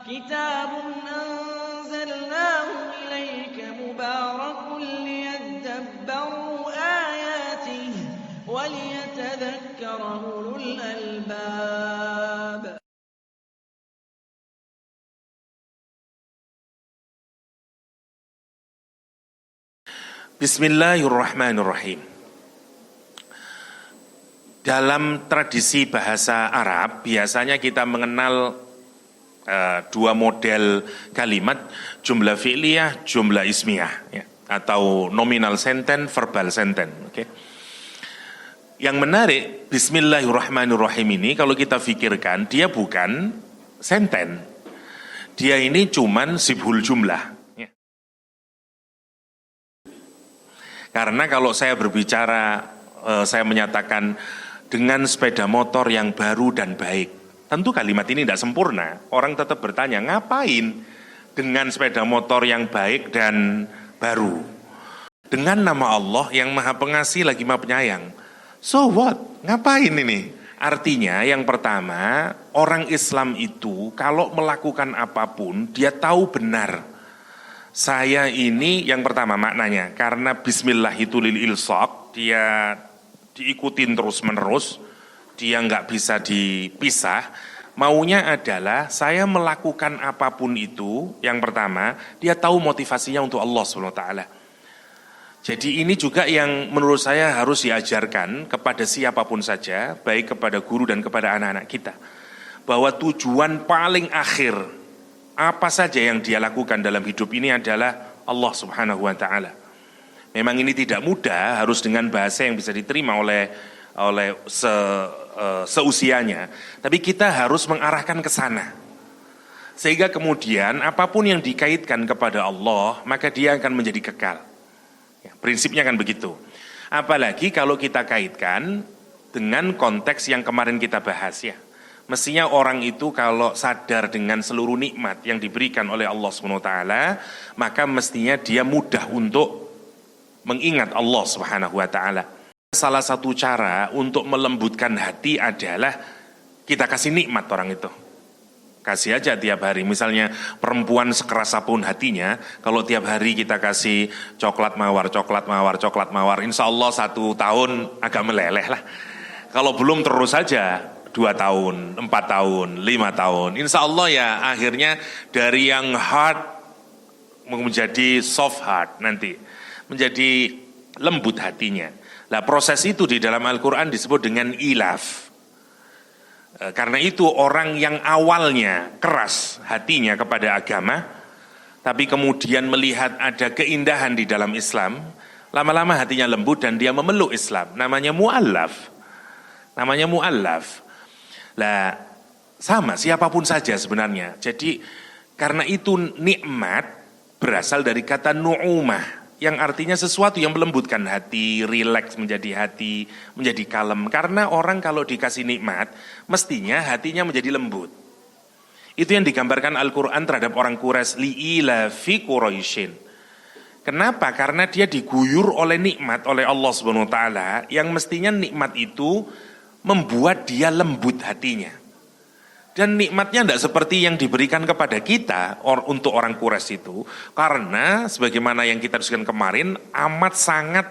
كتاب أنزلناه إليك مبارك ليدبروا آياته وليتذكر أولو الألباب. Bismillahirrahmanirrahim. Dalam tradisi bahasa Arab, biasanya kita mengenal dua model kalimat, jumlah fi'liyah, jumlah ismiyah, ya, atau nominal sentence, verbal sentence. Okay. Yang menarik, Bismillahirrahmanirrahim ini kalau kita pikirkan, dia bukan sentence. Dia ini cuman sibhul jumlah. Karena kalau saya berbicara, saya menyatakan dengan sepeda motor yang baru dan baik. Tentu kalimat ini tidak sempurna. Orang tetap bertanya, ngapain dengan sepeda motor yang baik dan baru? Dengan nama Allah yang maha pengasih lagi maha penyayang. So what? Ngapain ini? Artinya yang pertama, orang Islam itu kalau melakukan apapun, dia tahu benar. Saya ini yang pertama maknanya, karena bismillah itu lil ilsaq, dia diikutin terus menerus, dia nggak bisa dipisah. Maunya adalah saya melakukan apapun itu, yang pertama, dia tahu motivasinya untuk Allah SWT. Jadi ini juga yang menurut saya harus diajarkan kepada siapapun saja, baik kepada guru dan kepada anak-anak kita. Bahwa tujuan paling akhir apa saja yang dia lakukan dalam hidup ini adalah Allah Subhanahu wa Ta'ala. Memang ini tidak mudah, harus dengan bahasa yang bisa diterima oleh seusianya, tapi kita harus mengarahkan ke sana. Sehingga kemudian apapun yang dikaitkan kepada Allah, maka dia akan menjadi kekal. Ya, prinsipnya kan begitu. Apalagi kalau kita kaitkan dengan konteks yang kemarin kita bahas ya. Mestinya orang itu kalau sadar dengan seluruh nikmat yang diberikan oleh Allah SWT, maka mestinya dia mudah untuk mengingat Allah SWT. Salah satu cara untuk melembutkan hati adalah kita kasih nikmat orang itu. Kasih aja tiap hari, misalnya perempuan sekeras apapun hatinya, kalau tiap hari kita kasih coklat mawar, insya Allah 1 tahun agak meleleh lah. Kalau belum terus saja 2 tahun, 4 tahun, 5 tahun. Insya Allah ya akhirnya dari yang hard menjadi soft heart nanti. Menjadi lembut hatinya. Nah proses itu di dalam Al-Quran disebut dengan ilaf. Karena itu orang yang awalnya keras hatinya kepada agama, tapi kemudian melihat ada keindahan di dalam Islam, lama-lama hatinya lembut dan dia memeluk Islam. Namanya mu'allaf. Lah sama siapapun saja sebenarnya. Jadi karena itu nikmat berasal dari kata nu'umah yang artinya sesuatu yang melembutkan hati, rileks menjadi hati, menjadi kalem. Karena orang kalau dikasih nikmat mestinya hatinya menjadi lembut. Itu yang digambarkan Al-Quran terhadap orang Quraisy, li'ilafi Quraisyin. Kenapa? Karena dia diguyur oleh nikmat oleh Allah SWT yang mestinya nikmat itu membuat dia lembut hatinya. Dan nikmatnya tidak seperti yang diberikan kepada kita untuk orang Quraisy itu. Karena sebagaimana yang kita disebutkan kemarin, amat sangat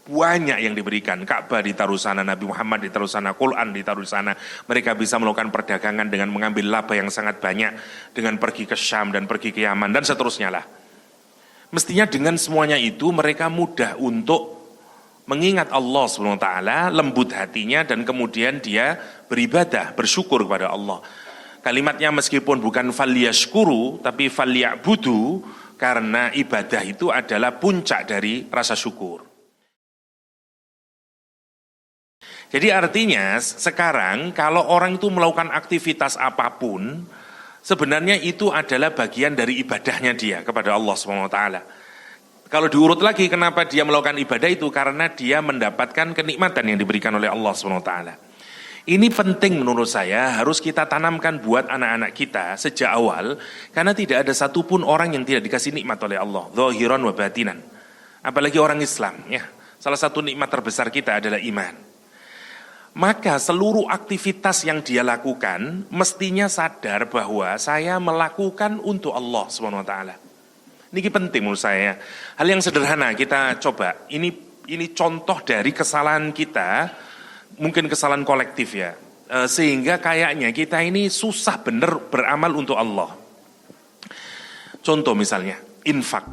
banyak yang diberikan. Ka'bah ditaruh sana, Nabi Muhammad ditaruh sana, Quran ditaruh sana. Mereka bisa melakukan perdagangan dengan mengambil laba yang sangat banyak. Dengan pergi ke Syam dan pergi ke Yaman dan seterusnya lah. Mestinya dengan semuanya itu mereka mudah untuk mengingat Allah SWT, lembut hatinya dan kemudian dia beribadah, bersyukur kepada Allah. Kalimatnya meskipun bukan falyashkuru tapi falyabudu, karena ibadah itu adalah puncak dari rasa syukur. Jadi artinya sekarang kalau orang itu melakukan aktivitas apapun, sebenarnya itu adalah bagian dari ibadahnya dia kepada Allah SWT. Kalau diurut lagi kenapa dia melakukan ibadah itu, karena dia mendapatkan kenikmatan yang diberikan oleh Allah SWT. Ini penting menurut saya, harus kita tanamkan buat anak-anak kita sejak awal, karena tidak ada satupun orang yang tidak dikasih nikmat oleh Allah, zahiran wa batinan. Apalagi orang Islam, ya. Salah satu nikmat terbesar kita adalah iman. maka seluruh aktivitas yang dia lakukan mestinya sadar bahwa saya melakukan untuk Allah SWT. Ini penting menurut saya. Hal yang sederhana kita coba. Ini contoh dari kesalahan kita, mungkin kesalahan kolektif ya. Sehingga kayaknya kita ini susah bener beramal untuk Allah. Contoh misalnya, infak.